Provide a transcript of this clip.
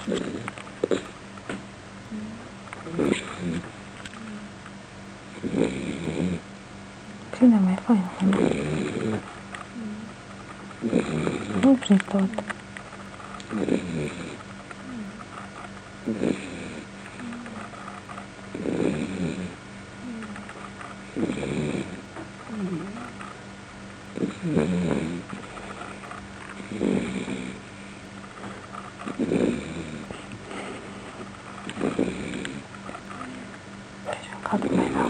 Khi nào mẹ phải không? Không phải tốt. 가도 되나?